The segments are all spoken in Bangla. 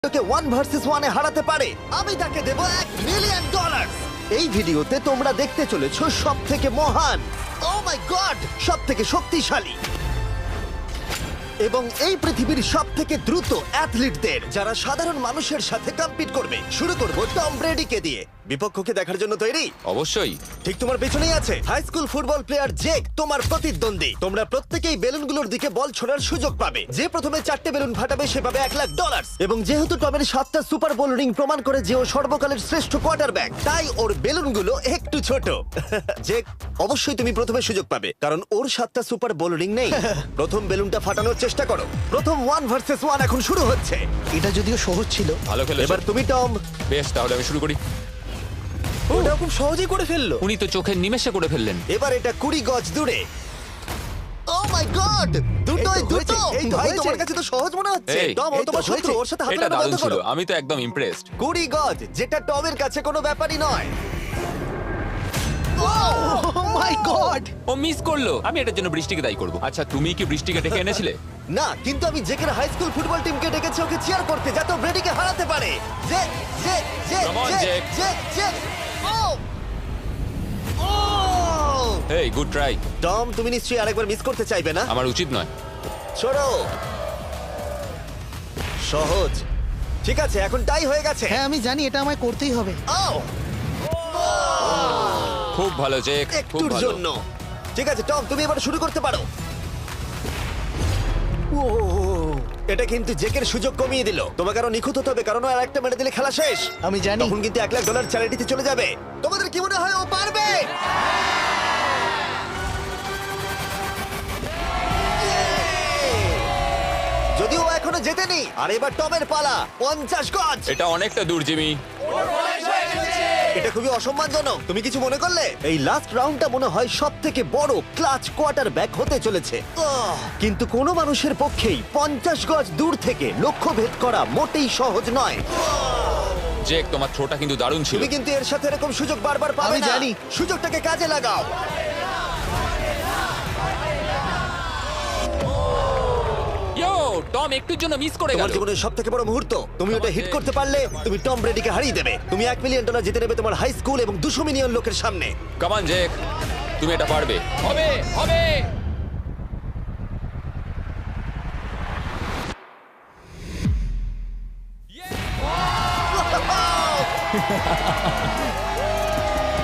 তোকে 1 ভার্সেস 1 এ হারাতে পারে, আমি তাকে দেব $1,000,000। এই ভিডিওতে তোমরা দেখতে চলেছো সবথেকে মহান, ও মাই গড, সবথেকে শক্তিশালী এবং এই পৃথিবীর সবথেকে দ্রুত অ্যাথলিটদের, যারা সাধারণ মানুষের সাথে কম্পিট করবে। শুরু করব টম ব্রেডিকে দিয়ে। বিপক্ষকে দেখার জন্য তৈরি? অবশ্যই। ঠিক তোমার পেছনেই আছে high school football player Jake, তোমার প্রতিদ্বন্দ্বী। তোমরা প্রত্যেকেই বেলুনগুলোর দিকে বল ছোড়ার সুযোগ পাবে। যে প্রথমে 4টে বেলুন ফাটাবে সে পাবে $1,00,000। এবং যেহেতু টমের 7টা সুপার বোল রিং প্রমাণ করে যে ও সর্বকালের শ্রেষ্ঠ কোয়ার্টারব্যাক, তাই ওর বেলুনগুলো একটু ছোট। জেক, অবশ্যই তুমি প্রথমে সুযোগ পাবে, কারণ ওর 7টা সুপার বোল রিং নেই। প্রথম বেলুনটা ফাটানোর চেষ্টা করো। প্রথম 1 ভার্সেস 1 এখন শুরু হচ্ছে। এটা যদিও সহজ ছিল। ভালো খেলেছো। এবার তুমি টম। বেশ, তাহলে আমি শুরু করি। ওটা খুব সহজেই করে ফেললো। উনি তো চোখের নিমেষে করে ফেললেন। এবার এটা 20 গজ দূরে। ও মাই গড, দুটোই এই তো দুটো। হয়েছে, এই তো ভাই, হয়েছে। তোমার কাছে তো সহজ মনে হচ্ছে। এই, টম, ও এই তো তোমার শত্রু, হয়েছে। ওর সাথে হাত এটা মেলানো দারুণ বন্ধ ছিল, করো। আমি তো একদম ইমপ্রেসড। 20 গজ, যেটা টমের কাছে কোনো ব্যাপারই নয়। ও মাই গড! ও মিস করলো। আমি এটার জন্য বৃষ্টিকে দায়ী করব। আচ্ছা, তুমি কি বৃষ্টিকে ডেকে এনেছিলে? না, কিন্তু আমি জেকের হাই স্কুল ফুটবল টিমকে ডেকেছি ওকে চিয়ার করতে, যাতে ও ব্রেডিকে হারাতে পারে। যে যে যে Come on, যে Jake. যে যে ও ও হেই, গুড ট্রাই। টম, তুমি নিশ্চয়ই আরেকবার মিস করতে চাইবে না? আমার উচিত নয়। ছোড়ো। সহজ। ঠিক আছে, এখন টাই হয়ে গেছে। হ্যাঁ, আমি জানি এটা আমায় করতেই হবে। ও খুব ভালো জেক, খুব একটুর ভালো। জন্য। ঠিক আছে টম, তুমি এবার শুরু করতে পারো। ও, এটা কিন্তু জেকের সুযোগ কমিয়ে দিল। তোমাকে আরো নিখুঁত হতে হবে, কারণ আর একটা মেরে দিলে খেলা শেষ। আমি জানি। তখন কিন্তু $1,00,000 চ্যারিটিতে চলে যাবে। তোমাদের কি মনে হয় ও পারবে? যদিও ও এখনো জেতেনি। আর এবার টমের পালা। 50 গজ। এটা অনেকটা দূর, জিমি। এটা খুবই অসম্মানজনক। তুমি কিছু মনে করলে? এই লাস্ট রাউন্ডটা মনে হয় সবথেকে বড় ক্লাচ কোয়ার্টারব্যাক হতে চলেছে। কিন্তু কোনো মানুষের পক্ষেই 50 গজ দূর থেকে লক্ষ্য ভেদ করা মোটেই সহজ নয়। জেক, তোমার থ্রোটা কিন্তু দারুণ ছিল। তুমি কিন্তু এর সাথে এরকম সুযোগ বারবার পাবে আমি না। জানি। সুযোগটাকে কাজে লাগাও। ইয়ো, টম একটুর জন্য মিস করে তোমার গেল। জীবনের সবথেকে বড় মুহূর্ত। তুমি ওটা হিট করতে পারলে তুমি টম ব্রেডিকে হারিয়ে দেবে। তুমি $1,000,000 জিতে নেবে তোমার হাই স্কুল এবং 200 মিলিয়ন লোকের সামনে। কাম অন জেক, তুমি এটা পারবে। হবে, হবে।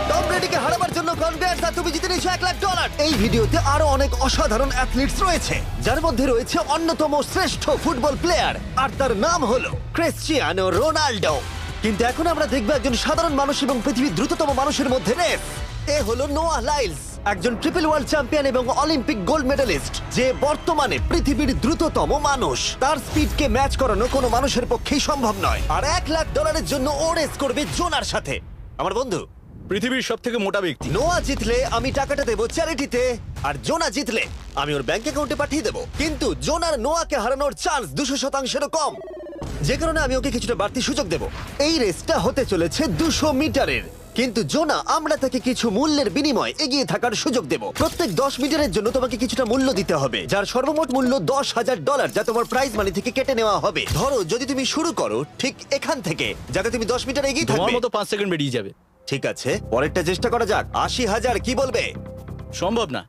টম ব্রেডিকে হারাবার জন্য কনগ্রেটস, আর তুমি জিতে নিয়েছো $1,00,000। এই ভিডিওতে আরো অনেক অসাধারণ অ্যাথলিটস রয়েছে, যার মধ্যে রয়েছে অন্যতম শ্রেষ্ঠ ফুটবল প্লেয়ার, আর তার নাম হলো ক্রিশ্চিয়ানো রোনাল্ডো। কিন্তু এখন আমরা দেখব একজন সাধারণ মানুষ এবং পৃথিবীর দ্রুততম মানুষের মধ্যে রেস। এ হলো নোয়াহ লাইলস, একজন ট্রিপল ওয়ার্ল্ড চ্যাম্পিয়ন এবং অলিম্পিক গোল্ড মেডালিস্ট, যে বর্তমানে পৃথিবীর দ্রুততম মানুষ। তার স্পিডকে ম্যাচ করানো কোনো মানুষের পক্ষেই সম্ভব নয়। আর $1,00,000 জন্য ও রেস করবে জোনার সাথে, আমার বন্ধু। পৃথিবীর সব থেকে মোটা ব্যক্তি। নোয়া জিতলে আমি টাকাটা দেবো চ্যারিটিতে, আর জোনা জিতলে আমি ওর ব্যাংক অ্যাকাউন্টে পাঠিয়ে দেবো। কিন্তু জোনার নোয়াকে হারানোর চান্স 200%-এরও কম, যে কারণে আমি ওকে কিছুটা বাড়তি সুযোগ দেবো। এই রেসটা হতে চলেছে 200 মিটারের, কিন্তু জোনা, আমরা তাকে কিছু মূল্যের বিনিময়ে এগিয়ে থাকার সুযোগ দেব। প্রত্যেক 10 মিটারের জন্য তোমাকে কিছুটা মূল্য দিতে হবে, যার সর্বমোট মূল্য $10,000, যা তোমার প্রাইজ মানি থেকে কেটে নেওয়া হবে। ধরো যদি তুমি শুরু করো ঠিক এখান থেকে, যাতে তুমি 10 মিটার এগিয়ে তোমার থাকবে। মতো 5 সেকেন্ড বেরিয়ে যাবে। ঠিক আছে, পরেরটা চেষ্টা করা যাক। 80,000, কি বলবে? সম্ভব না।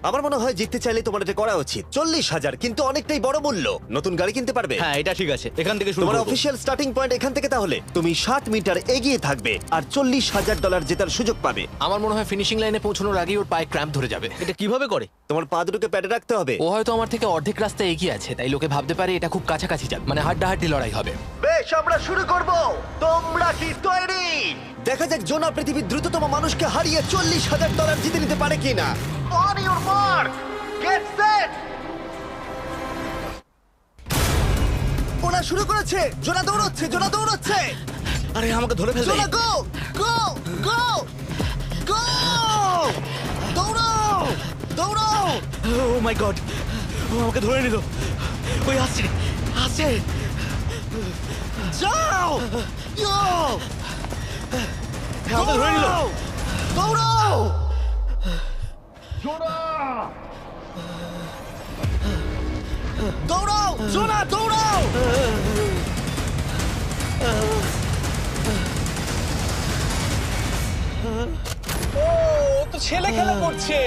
আমার মনে হয় জিততে চাইলে তোমার এটা করা উচিত। 40,000 কিন্তু অনেকটাই বড় মূল্য। নতুন গাড়ি কিনতে পারবে। হ্যাঁ, এটা ঠিক আছে, এখান থেকে শুরু তোমার করব। অফিসিয়াল স্টার্টিং পয়েন্ট এখান থেকে। তাহলে তুমি 60 মিটার এগিয়ে থাকবে আর $40,000 জেতার সুযোগ পাবে। আমার মনে হয় ফিনিশিং লাইনে পৌঁছানোর আগেই ওর পায়ে ক্র্যাম্প ধরে যাবে। এটা কিভাবে করে? তোমার পা দুটোকে প্যাডে রাখতে হবে। ও হয়তো আমার থেকে অর্ধেক রাস্তা এগিয়ে আছে, তাই লোকে ভাবতে পারে এটা খুব কাছাকাছি যাবে, মানে হাড্ডাহাড্ডি লড়াই হবে। বেশ, আমরা শুরু করব। তোমরা কি তৈরি? দেখা যাক জোনা পৃথিবীর দ্রুততম মানুষকে হারিয়ে $40,000 জিতে নিতে পারে কিনা। On your mark, get set. ওরা শুরু করেছে। জোনা দৌড়চ্ছে, জোনা দৌড়চ্ছে। আরে, আমাকে ধরে ফেলবে। জোনা গো গো গো গো! দৌড়াও দৌড়াও! ও মাই গড, ও আমাকে ধরে নিল। ওই আসছে, আসছে। যাও! ইয়ো! আমাকে ধরে নিল। দৌড়াও! দৌড়াও! জোনা দৌড়াও! ছেলে খেলা করছে।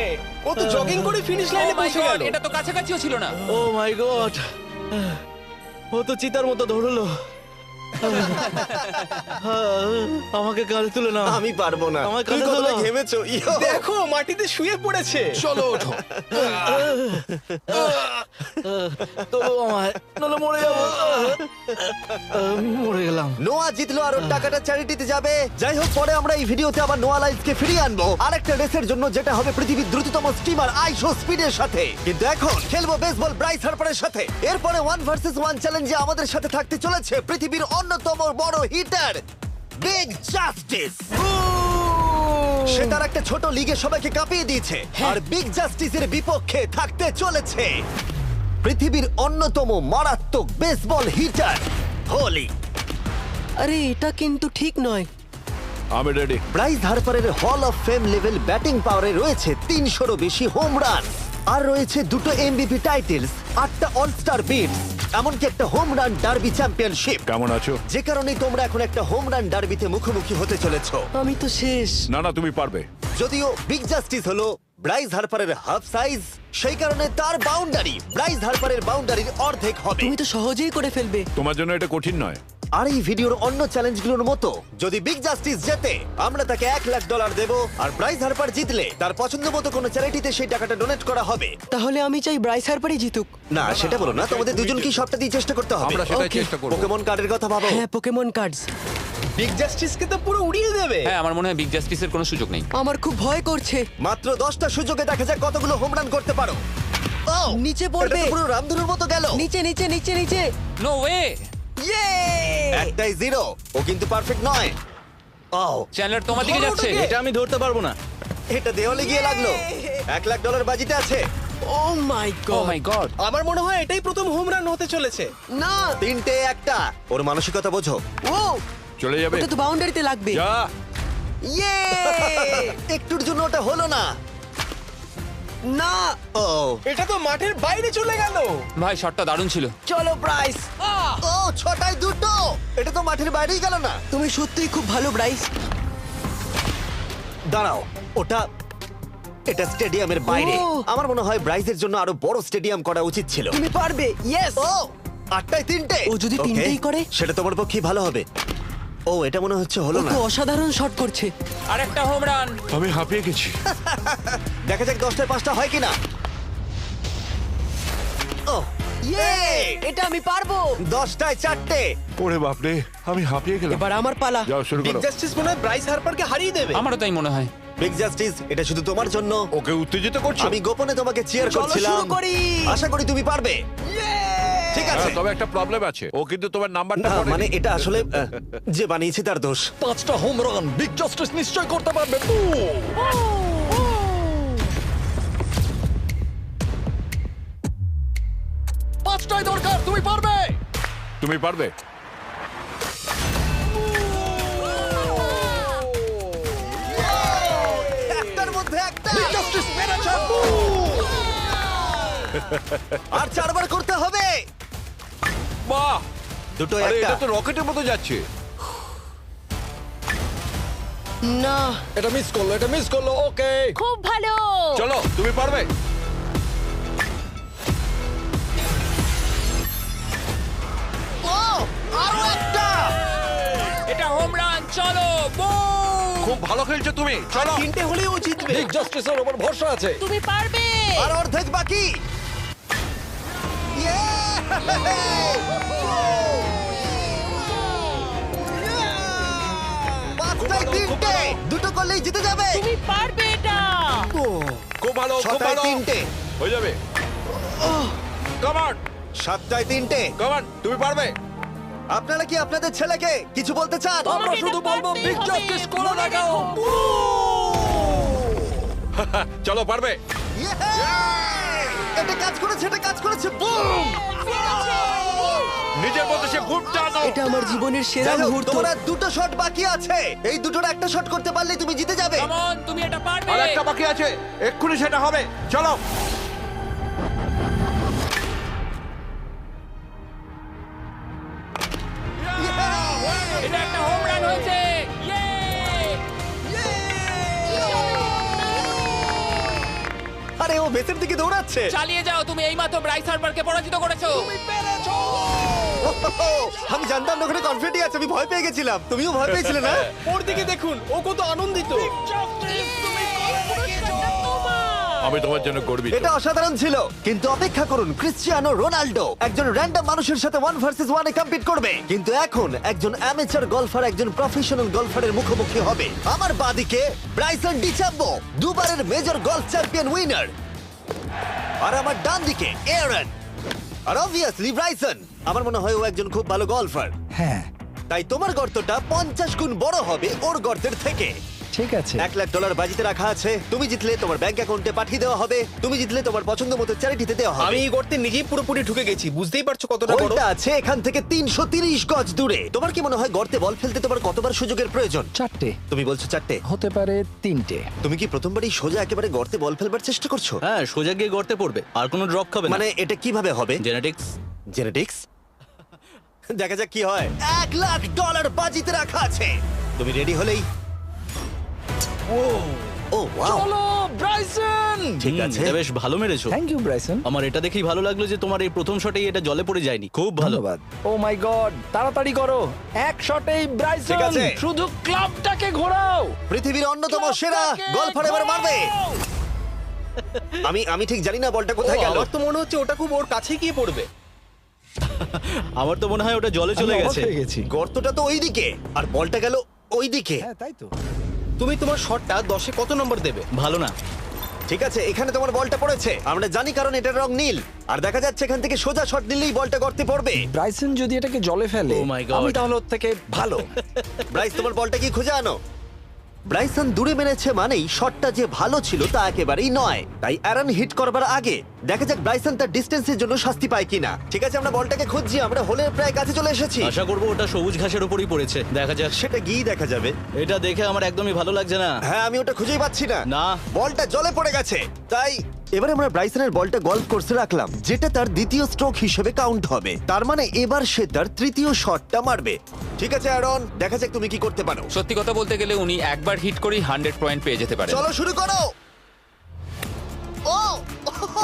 ও তো জগিং করে ফিনিশ Oh লাইনে my পৌঁছে God, গেল। এটা তো কাছাকাছিও ছিল না। ও মাই গড, ও তো চিতার মতো ধরলো। আমাকে কাঁধে তুলে নাও। আমি পারবো না। আমার তুমি কাঁধে কতটা তোলো। ঘেমেছো ইয়ো। দেখো মাটিতে শুয়ে পড়েছে। চলো ওঠো। তো আমায় নলে মরে যাবো। মরে গেলাম। নোয়া জিতলো আর ওর টাকাটা চ্যারিটিতে যাবে। যাই হোক, পরে আমরা এই ভিডিওতে আবার নোয়া লাইফকে ফিরিয়ে আনবো আরেকটা রেসের জন্য, যেটা হবে পৃথিবীর দ্রুততম স্টিমার আইশো স্পিডের সাথে। কিন্তু এখন খেলবো বেসবল ব্রাইস হার্পারের সাথে। এরপরে 1 ভার্সেস 1 চ্যালেঞ্জে আমাদের সাথে থাকতে চলেছে পৃথিবীর অন্যতম বড় হিটার বিগ জাস্টিস। সে তার একটা ছোট লিগে সবাইকে কাঁপিয়ে দিয়েছে, আর বিগ জাস্টিসের বিপক্ষে থাকতে চলেছে পৃথিবীর অন্যতম মারাত্মক বেসবল হিটার হোলি। আরে এটা কিন্তু ঠিক নয়। আমি ready. Bryce হার্পারের hall of fame level batting পাওয়ারে রয়েছে 300-রও বেশি হোম রান, আর রয়েছে 2টো এমভিপি টাইটেলস, 8টা অলস্টার বিটস, এমনকি একটা হোম রান ডার্বি চ্যাম্পিয়নশিপ। কেমন আছো? যে কারণে তোমরা এখন একটা হোম রান ডার্বিতে মুখোমুখি হতে চলেছো। আমি তো শেষ। না না, তুমি পারবে। যদিও বিগ জাস্টিস হলো ব্রাইস হার্পারের হাফ সাইজ, সেই কারণে তার বাউন্ডারি ব্রাইস হার্পারের বাউন্ডারির অর্ধেক হবে। তুমি তো সহজেই করে ফেলবে। তোমার জন্য এটা কঠিন নয়। আর এই ভিডিওর অন্য চ্যালেঞ্জগুলোর মতো যদি বিগ জাস্টিস জেতে আমরা তাকে $1,00,000 দেব, আর ব্রাইস হার্পার জিতলে তার পছন্দ মতো কোনো চ্যারিটিতে সেই টাকাটা ডোনেট করা হবে। তাহলে আমি চাই ব্রাইস হার্পারই জিতুক। না, সেটা বলো না, তোমাদের দুজনকেই সবটা দিয়ে চেষ্টা করতে হবে। আমরা সেটাই Okay. চেষ্টা করব। পোকেমন কার্ডের কথা ভাবো। হ্যাঁ, পোকেমন কার্ডস। বিগ জাস্টিসকে তো পুরো উড়িয়ে দেবে। হ্যাঁ, আমার মনে হয় বিগ জাস্টিসের কোনো সুযোগ নেই। আমার খুব ভয় করছে। মাত্র 10টা সুযোগে দেখা যাক কতগুলো হোম রান করতে পারো। ও, নিচে এটা পড়বে। তো পুরো রামধনুর মতো গেল। নিচে নিচে নিচে নিচে। No way. ইয়ে! একটাই জিরো, ও কিন্তু পারফেক্ট নয়। ও, চ্যানেলার তোমার দিকে যাচ্ছে। এটা আমি ধরতে পারবো না। এটা দেওয়ালে গিয়ে লাগলো। $1,00,000 বাজিতে আছে। ও মাই ও গড। মাই গড। আমার মনে হয় এটাই প্রথম হোম রান হতে চলেছে। না। 3টে একটা। ওর মানসিকতা বোঝো। ও, চলে যাবে। ওটা তো বাউন্ডারিতে লাগবে। যা। ইয়ে! একটুর জন্য ওটা হলো না। না। ও, এটা তো মাঠের বাইরে চলে গেল। ভাই, শটটা দারুণ ছিল। চলো ব্রাইস। ও, 6টায় 2টো। এটা তো মাঠের বাইরেই গেল না। তুমি সত্যিই খুব ভালো ব্রাইস। দাঁড়াও, এটা স্টেডিয়ামের বাইরে। ও। আমার মনে হয় ব্রাইজের জন্য আরো বড় স্টেডিয়াম করা উচিত ছিল। তুমি পারবে। ইয়েস। ও, 8টায় 3টে। ও যদি Okay, তিনটেই করে? সেটা তোমার পক্ষে ভালো হবে। ও, এটা মনে হচ্ছে ও হলো না। তো অসাধারণ শট করছে। আর একটা হোম রান। আমি হাঁপিয়ে গেছি। দেখা যাক 10টায় 5টা হয় কিনা। ও, ইয়ে! এটা আমি পারবো। 10টায় 4টে। ওরে বাপরে, আমি হাঁপিয়ে গেলাম। এবার আমার পালা। যাও শুরু বিগ করো। জাস্টিস মনে হয় ব্রাইস হার্পারকে হারিয়ে দেবে। আমারও তাই মনে হয়। বিগ জাস্টিস, এটা শুধু তোমার জন্য। ওকে উত্তেজিত করছো? আমি গোপনে তোমাকে চিয়ার চলো করছিলাম। শুরু করি। আশা করি তুমি পারবে। ঠিক আছে। হ্যাঁ, তবে একটা প্রবলেম আছে, ও কিন্তু তোমার নাম্বারটা না, পড়েনি। মানে এটা আসলে যে বানিয়েছে তার দোষ। 5টা হোম রান বিগ জাস্টিস নিশ্চয় করতে পারবে। পাঁচটাই দরকার, তুমি পারবে। তুমি পারবে। একটার মধ্যে একটা। বিগ জাস্টিস মেরেছে। আর 4বার করতে হবে। বাহ! দুটো আরে একটা। এটা তো রকেটের মতো যাচ্ছে। না। এটা মিস করলো, এটা মিস করলো। ওকে, খুব ভালো। চলো, তুমি পারবে। ও, আরো একটা। এটা হোম রান। চলো, বুম! খুব ভালো খেলছো তুমি। চলো। 3টে হলেই ও জিতবে। বিগ জাস্টিসের উপর ভরসা আছে। তুমি পারবে। আর অর্ধেক বাকি। পাঁচটায় 3টে। দুটো করলেই জিতে যাবে। তুমি পারবে এটা। খুব ভালো, খুব 6টায় ভালো। 3টে। হয়ে যাবে। কাম অন, 7টায় 3টে। কাম অন, তুমি পারবে। আপনারা কি আপনাদের ছেলেকে কিছু বলতে চান? আমরা তোমাকে শুধু এটা বলবো পারতেই বিগ হবে। জাস্টিস করে মনে দেখাও। রেখো। চলো, পারবে। এটা কাজ করেছে, এটা কাজ করেছে। বুম! নিজের মধ্যে সে বুম টানো। এটা আমার জীবনের সেরা যাই হোক, মুহূর্ত। তোমার আর 2টো শট বাকি আছে। এই দুটোর একটা শট করতে পারলে তুমি জিতে যাবে। কাম অন, তুমি এটা পারবে। আর একটা বাকি আছে, এক্ষুনি সেটা হবে। চলো। এটা একটা হোম রান হয়েছে। ইয়ে! বেসের দিকে দৌড়াচ্ছে। চালিয়ে যাও, তুমি এইমাত্র ব্রাইস হার্বারকে পরাজিত করেছো। আমি জানতাম না ওখানে কনফিডেন্ট আছে, আমি ভয় পেয়ে গেছিলাম। তুমিও ভয় পেয়েছিলে না? ওর দিকে দেখুন, ও কত আনন্দিত। আমি তোমার জন্য গর্বিত। এটা অসাধারণ ছিল, কিন্তু অপেক্ষা করুন, ক্রিশ্চিয়ানো রোনাল্ডো একজন র্যান্ডম মানুষের সাথে 1 ভার্সেস 1 এ কম্পিট করবে, কিন্তু এখন একজন অ্যামেচার গলফার একজন প্রফেশনাল গলফারের মুখোমুখি হবে। আমার বাদিকে ব্রাইসন ডিচাম্বো, দুবারের মেজর গলফ চ্যাম্পিয়ন উইনার, আর আমার ডান দিকে এয়ারন। আর অবভিয়াসলি ব্রাইসন, আমার মনে হয় ও একজন খুব ভালো গলফার। হ্যাঁ তাই তোমার গর্তটা 50 গুণ বড় হবে ওর গর্তের থেকে। ঠিক আছে। $1,00,000 বাজিতে রাখা আছে। তুমি জিতলে তোমার ব্যাংক অ্যাকাউন্টে পাঠিয়ে দেওয়া হবে, তুমি জিতলে তোমার পছন্দ মতো চ্যারিটিতে দেওয়া হবে। আমি এই গর্তে নিজেই পুরোপুরি ঢুকে গেছি, বুঝতেই পারছো কতটা বড়। ওইটা আছে এখান থেকে 330 গজ দূরে। তোমার কি মনে হয় গর্তে বল ফেলতে তোমার কতবার সুযোগের প্রয়োজন? 4টে তুমি বলছো 4টে, হতে পারে 3টে। তুমি কি প্রথমবারই সোজা একেবারে গর্তে বল ফেলবার চেষ্টা করছো? হ্যাঁ, সোজা গিয়ে গর্তে পড়বে, আর কোনো ড্রপ খাবে না। মানে এটা কিভাবে হবে? জেনেটিক্স। জেনেটিক্স? দেখা যাক কি হয়। $1,00,000 বাজিতে রাখা আছে। তুমি রেডি হলেই। ও ওয়াও, চলো ব্রাইসন। ঠিক আছে। এটা বেশ ভালো মেরেছো। Thank you Bryson. আমার এটা দেখেই ভালো লাগলো যে তোমার এই প্রথম শটেই এটা জলে পড়ে যায়নি। খুব ভালো। ধন্যবাদ। ও মাই গড, তাড়াতাড়ি করো, এক শটেই ব্রাইসন। ঠিক আছে। শুধু ক্লাবটাকে ঘোরাও। পৃথিবীর অন্যতম সেরা গলফার এবার মারবে। আমি ঠিক জানি না বলটা কোথায় গেল। আমার তো মনে হচ্ছে ওটা খুব ওর কাছে গিয়ে পড়বে। আমার তো মনে হয় ওটা জলে চলে আমি অবাক গেছে। হয়ে গেছি। গর্তটা তো ওইদিকে আর বলটা গেল ওইদিকে। হ্যাঁ তাই তো। তুমি তোমার শটটা 10-এ কত নম্বর দেবে? ভালো না। ঠিক আছে, এখানে তোমার বলটা পড়েছে, আমরা জানি কারণ এটার রং নীল। আর দেখা যাচ্ছে এখান থেকে সোজা শট নিলেই বলটা গর্তে পড়বে। ব্রাইসন যদি এটাকে জলে ফেলে, Oh my God. আমি তাহলে ওর থেকে ভালো। ব্রাইস, তোমার বলটা কি খুঁজে আনো। ব্রাইসন দূরে মেরেছে মানেই শটটা যে ভালো ছিল তা একেবারেই নয়। তাই অ্যারন হিট করবার আগে দেখা যাক ব্রাইসন তার ডিস্টেন্সের জন্য শাস্তি পায় কিনা। ঠিক আছে, আমরা বলটাকে খুঁজছি, আমরা হোলের প্রায় কাছে চলে এসেছি। আশা করবো ওটা সবুজ ঘাসের উপরই পড়েছে। দেখা যাক। সেটা গিয়ে দেখা যাবে। এটা দেখে আমার একদমই ভালো লাগছে না। হ্যাঁ, আমি ওটা খুঁজেই পাচ্ছি না। না। বলটা জলে পড়ে গেছে। তাই এবার আমরা ব্রাইসনের বলটা গলফ কোর্সে রাখলাম, যেটা তার দ্বিতীয় স্ট্রোক হিসেবে কাউন্ট হবে। তার মানে এবার সে তার তৃতীয় শটটা মারবে। ঠিক আছে অ্যারন, দেখা যাক তুমি কি করতে পারো। সত্যি কথা বলতে গেলে উনি একবার হিট করেই 100 পয়েন্ট পেয়ে যেতে পারেন। চলো শুরু করো। ও,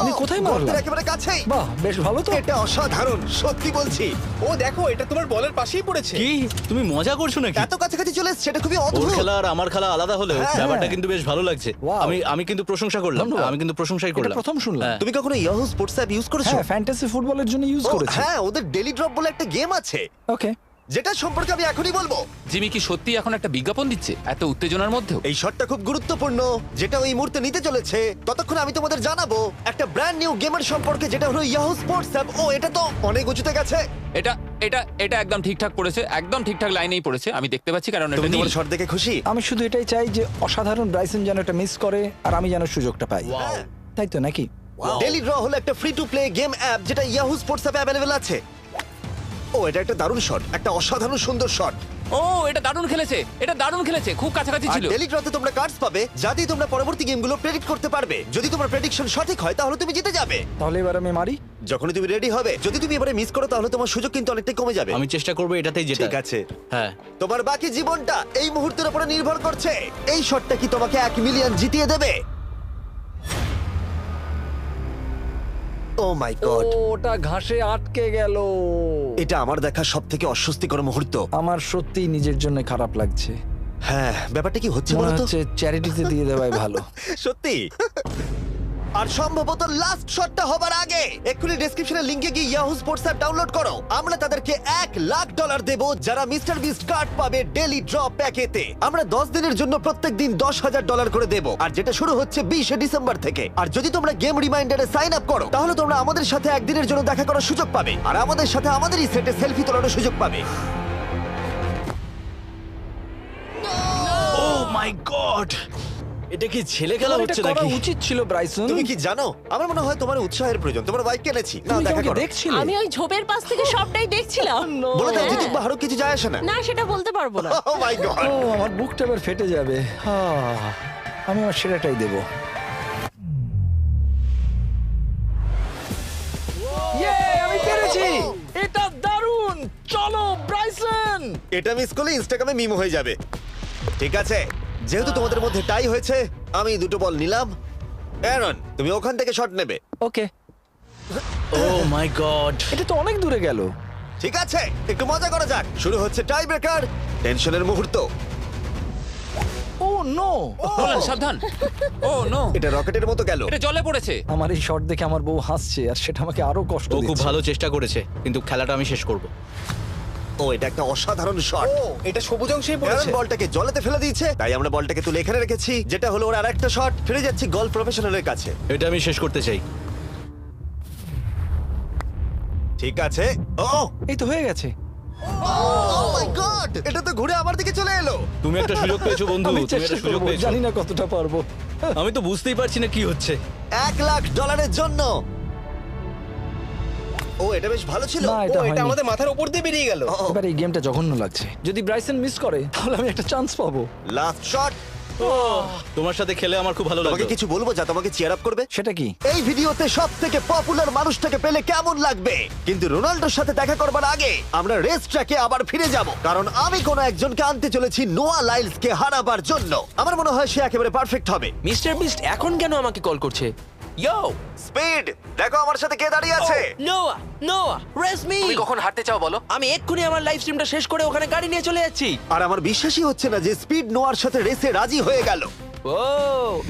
আমি কোথায় মারলাম? গর্তের একেবারে কাছেই। বাহ, বেশ ভালো তো। এটা অসাধারণ, সত্যি বলছি। ও দেখো, এটা তোমার বলের পাশেই পড়েছে। কি তুমি মজা করছো নাকি? এত কাছাকাছি চলে এসেছে, সেটা খুবই ওর অদ্ভুত। খেলা আর আমার খেলা আলাদা হলেও হ্যাঁ। ব্যাপারটা কিন্তু বেশ ভালো লাগছে। Wow. আমি কিন্তু প্রশংসা করলাম। ধন্যবাদ। আমি কিন্তু প্রশংসাই এটা করলাম। প্রথম শুনলাম। হ্যাঁ। তুমি কখনো ইয়াহু স্পোর্টস অ্যাপ ইউজ করেছো? হ্যাঁ, ফ্যান্টাসি ফুটবলের জন্য ইউজ ও, করেছি। হ্যাঁ, ওদের ডেলি ড্রপ বলে একটা গেম আছে, ওকে। যেটা সম্পর্কে আমি এখনই বলবো। জিমি কি সত্যি এখন একটা বিজ্ঞাপন দিচ্ছে এত উত্তেজনার মধ্যেও? এই শটটা খুব গুরুত্বপূর্ণ, যেটা ওই মুহূর্তে নিতে চলেছে। ততক্ষণ আমি তোমাদের জানাবো একটা ব্র্যান্ড নিউ গেমের সম্পর্কে, যেটা হলো ইয়াহু স্পোর্টস অ্যাপ। ও, এটা তো অনেক উঁচুতে গেছে। এটা এটা এটা একদম ঠিকঠাক পড়েছে, একদম ঠিকঠাক লাইনেই পড়েছে। আমি দেখতে পাচ্ছি কারণ এটা তুমি নীল। তোমার শট দেখে খুশি? আমি শুধু এটাই চাই যে অসাধারণ ব্রাইসন যেন এটা মিস করে আর আমি যেন সুযোগটা পাই। হ্যাঁ। তাই তো নাকি? ডেলি ড্র হলো একটা free to play game app, যেটা ইয়াহু স্পোর্টস অ্যাপে অ্যাভেলেবল আছে। ও, এটা একটা দারুণ শট, একটা অসাধারণ সুন্দর শট। ও, এটা দারুণ খেলেছে, এটা দারুণ খেলেছে, খুব কাছাকাছি আর ছিল। ডেলি ড্রতে তোমরা কার্ডস পাবে, যাতে তোমরা পরবর্তী গেমগুলো প্রেডিক্ট করতে পারবে। যদি তোমার প্রেডিকশন সঠিক হয় তাহলে তুমি জিতে যাবে। তাহলে এবার আমি মারি। যখনই তুমি রেডি হবে, যদি তুমি এবারে মিস করো তাহলে তোমার সুযোগ কিন্তু অনেকটাই কমে যাবে। আমি চেষ্টা করবো এটাতেই যেটা। ঠিক আছে, হ্যাঁ। তোমার বাকি জীবনটা এই মুহূর্তের উপরে নির্ভর করছে। এই শটটা কি তোমাকে 1 মিলিয়ন জিতিয়ে দেবে? ও মাই গড, ওটা ঘাসে আটকে গেল। এটা আমার দেখা সবথেকে অস্বস্তিকর মুহূর্ত। আমার সত্যি নিজের জন্য খারাপ লাগছে। হ্যাঁ, ব্যাপারটা কি হচ্ছে মনে বলো তো? হচ্ছে চ্যারিটিতে দিয়ে দেওয়াই ভালো। সত্যি। আর সম্ভবত লাস্ট শটটা হবার আগে এক্ষুনি ডেসক্রিপশনের লিংকে গিয়ে ইয়াহু স্পোর্টস অ্যাপ ডাউনলোড করো। আমরা তাদেরকে $1,00,000 দেব যারা মিস্টার বিস্ট কার্ড পাবে ডেলি ড্র প্যাকেতে। আমরা 10 দিনের জন্য প্রত্যেক দিন $10,000 করে দেব, আর যেটা শুরু হচ্ছে 20শে ডিসেম্বর থেকে। আর যদি তোমরা গেম রিমাইন্ডারে সাইন আপ করো তাহলে তোমরা আমাদের সাথে একদিনের জন্য দেখা করার সুযোগ পাবে, আর আমাদের সাথে আমাদেরই সেটে সেলফি তোলার সুযোগ পাবে। ও মাই গড, এটা কি ছেলে খেলা তোমার এটা হচ্ছে করা নাকি? উচিত ছিল ব্রাইসন। তুমি কি জানো, আমার মনে হয় তোমার উৎসাহের প্রয়োজন। তোমার বাইক কিনেছি, না তুমি দেখা কাউকে করো। দেখছিলে? আমি ওই ঝোপের পাশ থেকে সবটাই দেখছিলাম। বলে দাও হ্যাঁ। জিতুক বা হারুক, কিছু যায় আসে না। না, সেটা বলতে পারবো না। ও মাই গড, ও, আমার বুকটা এবার ফেটে যাবে। আমি আমার সেরাটাই দেব। আমি পেরেছি। এটা দারুণ। চলো ব্রাইসন। এটা মিস করলে ইনস্টাগ্রামে মিম হয়ে যাবে। ঠিক আছে, যেহেতু তোমাদের মধ্যে টাই হয়েছে, আমি 2টো বল নিলাম অ্যারন তুমি ওখান থেকে শট নেবে। ওকে, ও মাই গড। এটা তো অনেক দূরে গেল। ঠিক আছে, একটু মজা করা যাক। শুরু হচ্ছে টাই ব্রেকার, টেনশনের মুহূর্ত। ও নো, নোলান সাবধান। ও নো, এটা রকেটের মতো গেল। এটা জলে পড়েছে। আমার এই শট দেখে আমার বউ হাসছে আর সেটা আমাকে আরো কষ্ট ও খুব দিচ্ছে। ভালো চেষ্টা করেছে, কিন্তু খেলাটা আমি শেষ করব। ও এটা একটা অসাধারণ শট। ও এটা সবুজ অংশেই অ্যারন পড়েছে। বলটাকে জলেতে ফেলে দিয়েছে, তাই আমরা বলটাকে তুলে এখানে রেখেছি, যেটা হলো ওর আরেকটা শট। ফিরে যাচ্ছি গলফ প্রফেশনালের কাছে। এটা আমি শেষ করতে চাই। ঠিক আছে। ও এই তো হয়ে গেছে। মাই গড, এটা তো ঘুরে আমার দিকে চলে এলো। তুমি একটা সুযোগ পেয়েছো বন্ধু, আমি তুমি চেষ্টা একটা সুযোগ করবো, পেয়েছো। জানি না কতটা পারবো। আমি তো বুঝতেই পারছি না কি হচ্ছে। $1,00,000 জন্য। ও এটা বেশ ভালো ছিল। না, ও এটা এটা হয়নি। আমাদের মাথার উপর দিয়ে বেরিয়ে গেল। এবার এই গেমটা জঘন্য লাগছে। যদি ব্রাইসন মিস করে তাহলে আমি একটা চান্স পাবো। Last shot. তোমার সাথে খেলে আমার খুব ভালো তোমাকে লাগলো। কিছু বলবো যা তোমাকে চিয়ার আপ করবে? সেটা কি? এই ভিডিওতে সবথেকে পপুলার মানুষটাকে পেলে কেমন লাগবে? কিন্তু রোনাল্ডোর সাথে দেখা করবার আগে আমরা রেস ট্র্যাকে আবার ফিরে যাব, কারণ আমি কোনো একজনকে আনতে চলেছি নোয়া লাইলসকে হারাবার জন্য। আমার মনে হয় সে একেবারে পারফেক্ট হবে। মিস্টার বিস্ট এখন কেন আমাকে কল করছে? ইয়ো, স্পিড, দেখো আমার সাথে কে দাঁড়িয়ে আছে। নোয়া, নোয়া, রেস মি। তুমি কখন হাঁটতে চাও বলো? আমি এক্ষুনি আমার লাইভ স্ট্রিমটা শেষ করে ওখানে গাড়ি নিয়ে চলে যাচ্ছি। আর আমার বিশ্বাসই হচ্ছে না যে স্পিড নোয়ার সাথে রেসে রাজি হয়ে গেল। ও,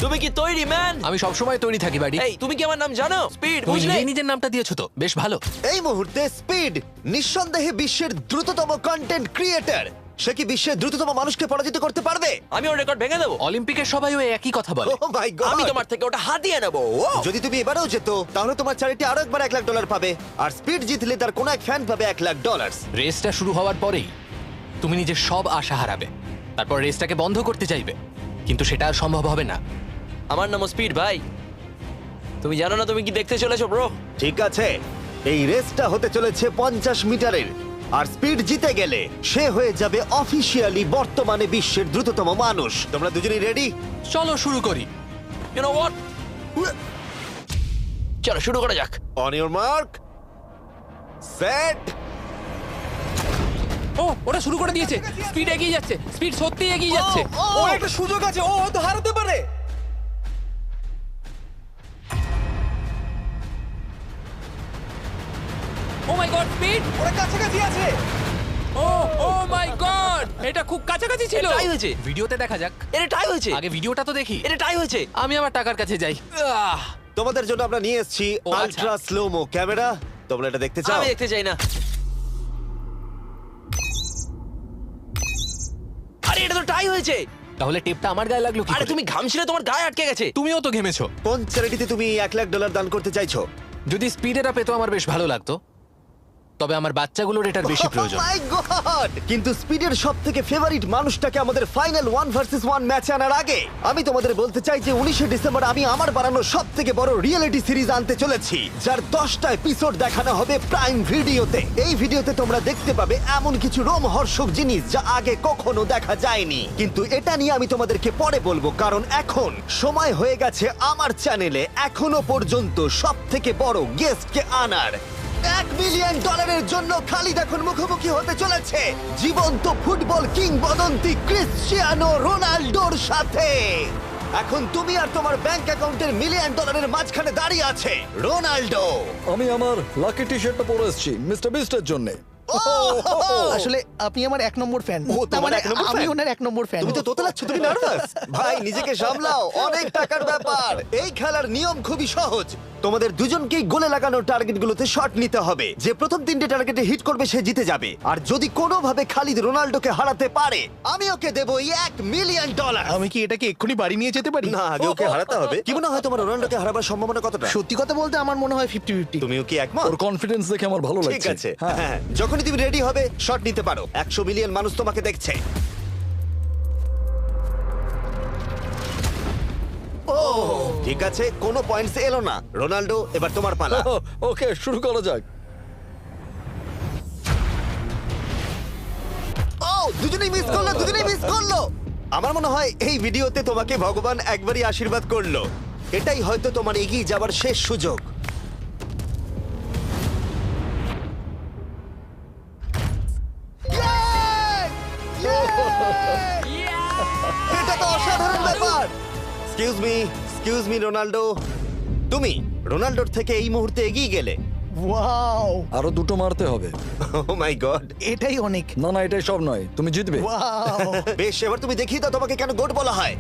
তুমি কি তৈরি ম্যান? আমি সবসময় তৈরি থাকি বাড়ি। এই, তুমি কি আমার নাম জানো? স্পিড, তুমি বুঝলে? নিজেই নিজের নামটা দিয়েছো তো, বেশ ভালো। এই মুহূর্তে স্পিড নিঃসন্দেহে বিশ্বের দ্রুততম কন্টেন্ট ক্রিয়েটর। সে কি বিশ্বের দ্রুততম মানুষকে পরাজিত করতে পারবে? আমি ওর রেকর্ড ভেঙে দেবো। অলিম্পিকের সবাই ওই একই কথা বলে। Oh my God! আমি তোমার থেকে ওটা হাতিয়ে নেবো। ও, যদি তুমি এবারেও যেত তাহলে তোমার চ্যারিটি আরো একবার $1,00,000 পাবে, আর স্পিড জিতলে তার কোনো এক ফ্যান পাবে $1,00,000। রেসটা শুরু হওয়ার পরেই তুমি নিজের সব আশা হারাবে, তারপর রেসটাকে বন্ধ করতে চাইবে, কিন্তু সেটা আর সম্ভব হবে না। আমার নাম স্পিড ভাই। তুমি জানো না তুমি কি দেখতে চলেছো ব্রো? ঠিক আছে, এই রেসটা হতে চলেছে 50 মিটারের, আর স্পিড জিতে গেলে সে হয়ে যাবে অফিসিয়ালি বর্তমানে বিশ্বের দ্রুততম মানুষ। তোমরা দুজনেই রেডি? চলো শুরু করি। You know what? চলো শুরু করা যাক। On your mark, set. ও ওটা শুরু করে দিয়েছে। স্পিড এগিয়ে যাচ্ছে, স্পিড সত্যিই এগিয়ে যাচ্ছে। ও একটা সুযোগ আছে, ও হয়তো হারাতে পারে। ও মাই গড, স্পিড! ওরা কাছাকাছি আছে। ও ও মাই গড, এটা খুব কাছাকাছি ছিল। টাই হয়েছে। ভিডিওতে দেখা যাক। এটা টাই হয়েছে। আগে ভিডিওটা তো দেখি। এটা টাই হয়েছে। আমি আমার টাকার কাছে যাই। তোমাদের জন্য আমরা নিয়ে এসেছি ও, আচ্ছা। Ultra slomo camera. তোমরা এটা দেখতে চাও? আমি দেখতে চাই না। আরে এটা তো টাই হয়েছে। তাহলে টেপটা আমার গায়ে লাগলো কি আরে করে? তুমি ঘামছিলে, তোমার গায়ে আটকে গেছে। তুমিও তো ঘেমেছো। কোন চ্যারিটিতে তুমি $1,00,000 দান করতে চাইছো? যদি স্পিড এটা পেতো আমার বেশ ভালো লাগতো, তবে আমার বাচ্চাগুলোর এটার বেশি প্রয়োজন। Oh my God! কিন্তু স্পিডের সবথেকে ফেভারিট মানুষটাকে আমাদের ফাইনাল 1 ভার্সেস 1 ম্যাচে আনার আগে আমি তোমাদের বলতে চাই যে 19শে ডিসেম্বর আমি আমার বানানো সবথেকে বড় রিয়েলিটি সিরিজ আনতে চলেছি, যার 10টা এপিসোড দেখানো হবে প্রাইম ভিডিওতে। এই ভিডিওতে তোমরা দেখতে পাবে এমন কিছু রোমহর্ষক জিনিস যা আগে কখনো দেখা যায়নি, কিন্তু এটা নিয়ে আমি তোমাদেরকে পরে বলবো, কারণ এখন সময় হয়ে গেছে আমার চ্যানেলে এখনো পর্যন্ত সবথেকে বড় গেস্টকে আনার। $1 মিলিয়ন জন্য খালিদ এখন মুখোমুখি হতে চলেছে জীবন্ত ফুটবল কিংবদন্তি ক্রিশ্চিয়ানো রোনাল্ডোর সাথে। এখন তুমি আর তোমার ব্যাংক অ্যাকাউন্টের $1 মিলিয়ন মাঝখানে দাঁড়িয়ে আছে রোনাল্ডো। আমি আমার লাকি টি শার্টটা পরে এসেছি মিস্টার বিস্টের জন্য। আসলে আপনি আমার 1 নম্বর ফ্যান। ও, তোমার এক নম্বর আমি fan? ওনার 1 নম্বর ফ্যান। তুমি তো তোতলাচ্ছ, তুমি নার্ভাস? ভাই নিজেকে সামলাও, অনেক টাকার ব্যাপার। এই খেলার নিয়ম খুবই সহজ। তোমাদের দুজনকেই গোলে লাগানো টার্গেটগুলোতে শট নিতে হবে। যে প্রথম 3টে টার্গেটে হিট করবে সে জিতে যাবে। আর যদি কোনোভাবে খালিদ রোনাল্ডোকে হারাতে পারে আমি ওকে দেবো $1 মিলিয়ন। আমি কি এটাকে এক্ষুনি বাড়ি নিয়ে যেতে পারি? না, আগে ওকে হারাতে হবে। কি মনে হয় তোমার রোনাল্ডোকে হারাবার সম্ভাবনা কতটা? সত্যি কথা বলতে আমার মনে হয় 50-50। তুমিও কি একমত? ওর কনফিডেন্স দেখে আমার ভালো লাগছে। ঠিক আছে, হ্যাঁ। হ্যাঁ, যখনই তুমি রেডি হবে শট নিতে পারো। 100 মিলিয়ন মানুষ তোমাকে দেখছে। ঠিক আছে, কোনো পয়েন্টস এলো না। রোনাল্ডো, এবার তোমার পালা। ওকে, শুরু করা যাক। ও, দুজনেই মিস করলো, দুজনেই মিস করলো। আমার মনে হয় এই ভিডিওতে তোমাকে ভগবান একবারই আশীর্বাদ করলো। এটাই হয়তো তোমার এগিয়ে যাবার শেষ সুযোগ। এটা তো অসাধারণ ব্যাপার। Excuse me, excuse me Ronaldo, তুমি রোনাল্ডোর থেকে এই মুহূর্তে এগিয়ে গেলে। ওয়াও, আরো দুটো মারতে হবে। ও মাই গড। এটাই অনেক। না না, এটাই সব নয়, তুমি জিতবে। ওয়াও, বেশ, এবার তুমি দেখিয়ে দাও তোমাকে কেন গোট বলা হয়।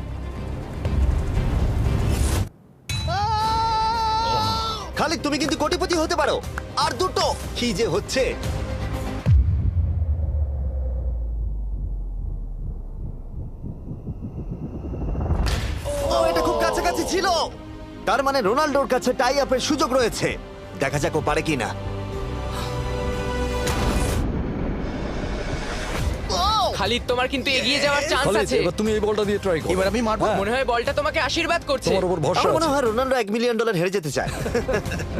খালিদ, তুমি কিন্তু কোটিপতি হতে পারো। আর দুটো কি যে হচ্ছে। ও, এটা খুব কাছাকাছি ছিল। তার মানে রোনাল্ডোর কাছে টাই আপের সুযোগ রয়েছে। দেখা যাক ও পারে কিনা। খালিদ, তোমার কিন্তু এগিয়ে যাওয়ার চান্স খালিদ, আছে। এবার তুমি এই বলটা দিয়ে ট্রাই করো। এবার আমি মারবো। হ্যাঁ, মনে হয় বলটা তোমাকে আশীর্বাদ করছে। তোমার উপর ভরসা আমার মনে আছে। হয় রোনাল্ডো $1 মিলিয়ন হেরে যেতে চায়।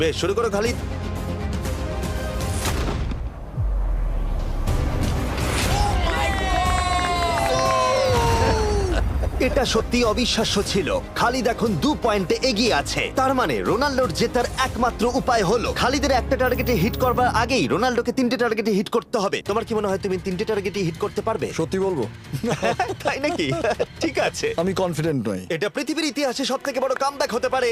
বেশ, শুরু করো খালিদ। এটা সত্যি অবিশ্বাস্য ছিল। খালিদ এখন 2 পয়েন্টে এগিয়ে আছে। তার মানে রোনাল্ডোর জেতার একমাত্র উপায় হলো খালিদের একটা টার্গেটে হিট করবার আগেই রোনাল্ডোকে 3টে টার্গেটে হিট করতে হবে। তোমার কি মনে হয় তুমি 3টে টার্গেটে হিট করতে পারবে? সত্যি বলবো, তাই নাকি? ঠিক আছে। আমি কনফিডেন্ট নই। এটা পৃথিবীর ইতিহাসে সবথেকে বড় কামব্যাক হতে পারে।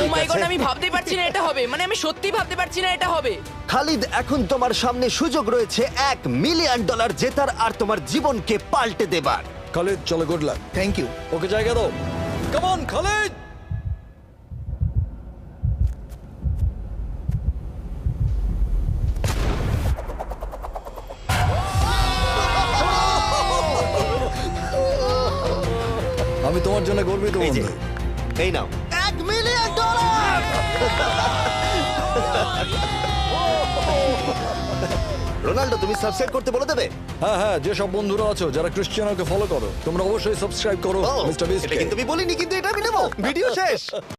ও মাই গড, আমি ভাবতেই পারছি না এটা হবে। মানে আমি সত্যি ভাবতে পারছি না এটা হবে। খালিদ, এখন তোমার সামনে সুযোগ রয়েছে $1 মিলিয়ন জেতার আর তোমার জীবনকে পাল্টে দেবার। খালিদ, চলো, good luck. Thank you. Okay জায়গা দাও। Come on Khalid. আমি তোমার জন্য গর্বিত এই যে, বন্ধু। এই নাও $1 মিলিয়ন। রোনাল্ডো, তুমি সাবস্ক্রাইব করতে বলে দেবে? হ্যাঁ হ্যাঁ, যে সব বন্ধুরা আছো যারা ক্রিশ্চিয়ানোকে ফলো করো, তোমরা অবশ্যই সাবস্ক্রাইব করো ও, মিস্টার বিস্ট। এটা কিন্তু আমি বলিনি, কিন্তু এটা আমি নেবো। ভিডিও শেষ।